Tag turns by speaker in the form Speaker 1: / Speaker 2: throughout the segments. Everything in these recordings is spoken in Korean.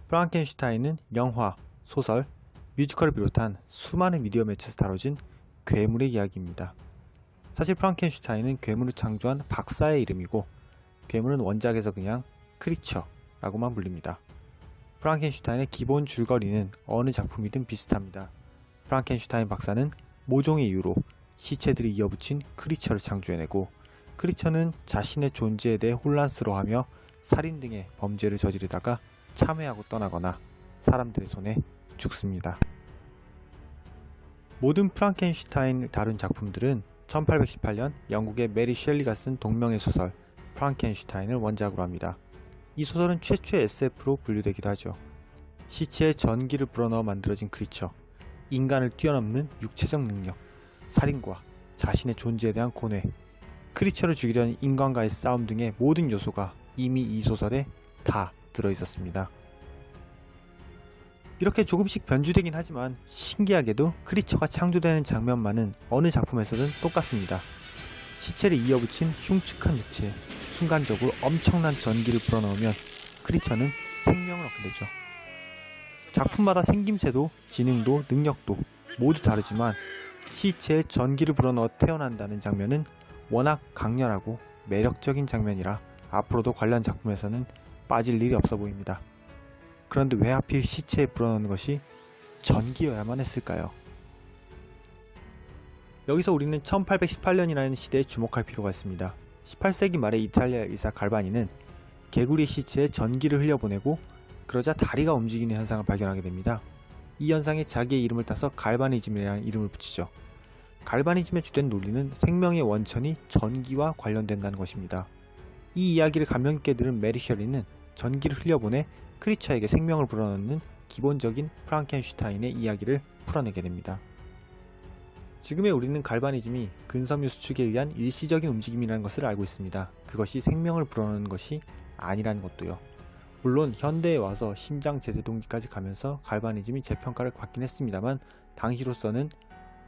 Speaker 1: 프랑켄슈타인은 영화, 소설, 뮤지컬을 비롯한 수많은 미디어 매체에서 다뤄진 괴물의 이야기입니다. 사실 프랑켄슈타인은 괴물을 창조한 박사의 이름이고 괴물은 원작에서 그냥 크리처라고만 불립니다. 프랑켄슈타인의 기본 줄거리는 어느 작품이든 비슷합니다. 프랑켄슈타인 박사는 모종의 이유로 시체들이 이어붙인 크리처를 창조해내고 크리처는 자신의 존재에 대해 혼란스러워하며 살인 등의 범죄를 저지르다가 참회하고 떠나거나 사람들의 손에 죽습니다. 모든 프랑켄슈타인을 다룬 작품들은 1818년 영국의 메리 셸리가 쓴 동명의 소설 프랑켄슈타인을 원작으로 합니다. 이 소설은 최초의 SF로 분류되기도 하죠. 시체에 전기를 불어넣어 만들어진 크리처, 인간을 뛰어넘는 육체적 능력, 살인과 자신의 존재에 대한 고뇌, 크리처를 죽이려는 인간과의 싸움 등의 모든 요소가 이미 이 소설에 다 들어있었습니다. 이렇게 조금씩 변주되긴 하지만 신기하게도 크리처가 창조되는 장면만은 어느 작품에서든 똑같습니다. 시체를 이어붙인 흉측한 육체에 순간적으로 엄청난 전기를 불어넣으면 크리처는 생명을 얻게 되죠. 작품마다 생김새도 지능도 능력도 모두 다르지만 시체에 전기를 불어넣어 태어난다는 장면은 워낙 강렬하고 매력적인 장면이라 앞으로도 관련 작품에서는 빠질 일이 없어 보입니다. 그런데 왜 하필 시체에 불어넣는 것이 전기여야만 했을까요? 여기서 우리는 1818년이라는 시대에 주목할 필요가 있습니다. 18세기 말에 이탈리아 의사 갈바니는 개구리 시체에 전기를 흘려보내고 그러자 다리가 움직이는 현상을 발견하게 됩니다. 이 현상에 자기의 이름을 따서 갈바니즘이라는 이름을 붙이죠. 갈바니즘의 주된 논리는 생명의 원천이 전기와 관련된다는 것입니다. 이 이야기를 감명 깊게 들은 메리 셸리는 전기를 흘려보내 크리처에게 생명을 불어넣는 기본적인 프랑켄슈타인의 이야기를 풀어내게 됩니다. 지금의 우리는 갈바니즘이 근섬유 수축에 의한 일시적인 움직임이라는 것을 알고 있습니다. 그것이 생명을 불어넣는 것이 아니라는 것도요. 물론 현대에 와서 심장 제세동기까지 가면서 갈바니즘이 재평가를 받긴 했습니다만 당시로서는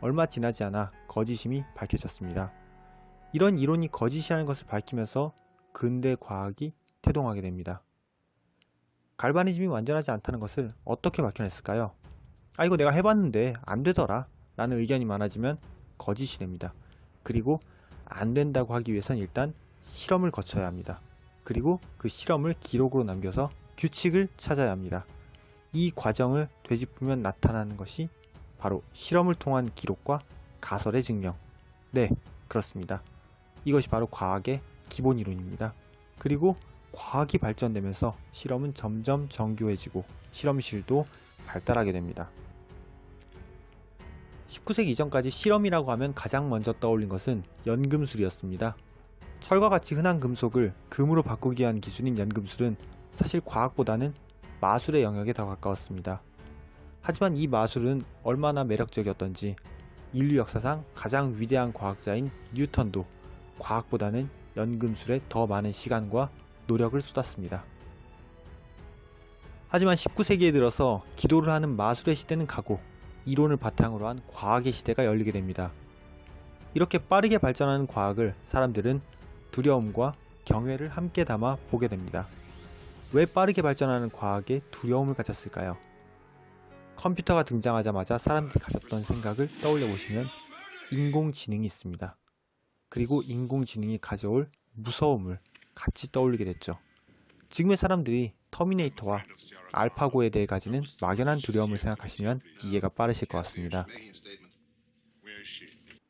Speaker 1: 얼마 지나지 않아 거짓임이 밝혀졌습니다. 이런 이론이 거짓이라는 것을 밝히면서 근대 과학이 태동하게 됩니다. 갈바니즘이 완전하지 않다는 것을 어떻게 밝혀냈을까요? 이거 내가 해봤는데 안 되더라 라는 의견이 많아지면 거짓이 됩니다. 그리고 안 된다고 하기 위해선 일단 실험을 거쳐야 합니다. 그리고 그 실험을 기록으로 남겨서 규칙을 찾아야 합니다. 이 과정을 되짚으면 나타나는 것이 바로 실험을 통한 기록과 가설의 증명. 네, 그렇습니다. 이것이 바로 과학의 기본 이론입니다. 그리고 과학이 발전되면서 실험은 점점 정교해지고 실험실도 발달하게 됩니다. 19세기 이전까지 실험이라고 하면 가장 먼저 떠올린 것은 연금술이었습니다. 철과 같이 흔한 금속을 금으로 바꾸기 위한 기술인 연금술은 사실 과학보다는 마술의 영역에 더 가까웠습니다. 하지만 이 마술은 얼마나 매력적이었던지 인류 역사상 가장 위대한 과학자인 뉴턴도 과학보다는 연금술에 더 많은 시간과 노력을 쏟았습니다. 하지만 19세기에 들어서 기도를 하는 마술의 시대는 가고 이론을 바탕으로 한 과학의 시대가 열리게 됩니다. 이렇게 빠르게 발전하는 과학을 사람들은 두려움과 경외를 함께 담아 보게 됩니다. 왜 빠르게 발전하는 과학에 두려움을 가졌을까요? 컴퓨터가 등장하자마자 사람들이 가졌던 생각을 떠올려 보시면 인공지능이 있습니다. 그리고 인공지능이 가져올 무서움을 같이 떠올리게 됐죠. 지금의 사람들이 터미네이터와 알파고에 대해 가지는 막연한 두려움을 생각하시면 이해가 빠르실 것 같습니다.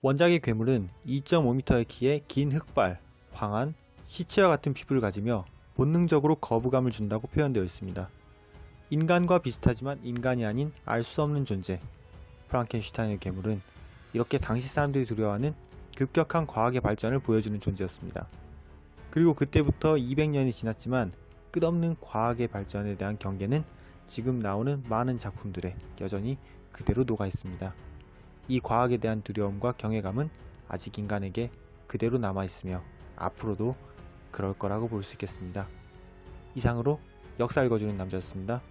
Speaker 1: 원작의 괴물은 2.5m의 키에 긴 흑발, 황한, 시체와 같은 피부를 가지며 본능적으로 거부감을 준다고 표현되어 있습니다. 인간과 비슷하지만 인간이 아닌 알 수 없는 존재, 프랑켄슈타인의 괴물은 이렇게 당시 사람들이 두려워하는 급격한 과학의 발전을 보여주는 존재였습니다. 그리고 그때부터 200년이 지났지만 끝없는 과학의 발전에 대한 경계는 지금 나오는 많은 작품들에 여전히 그대로 녹아 있습니다. 이 과학에 대한 두려움과 경외감은 아직 인간에게 그대로 남아 있으며 앞으로도 그럴 거라고 볼 수 있겠습니다. 이상으로 역사 읽어주는 남자였습니다.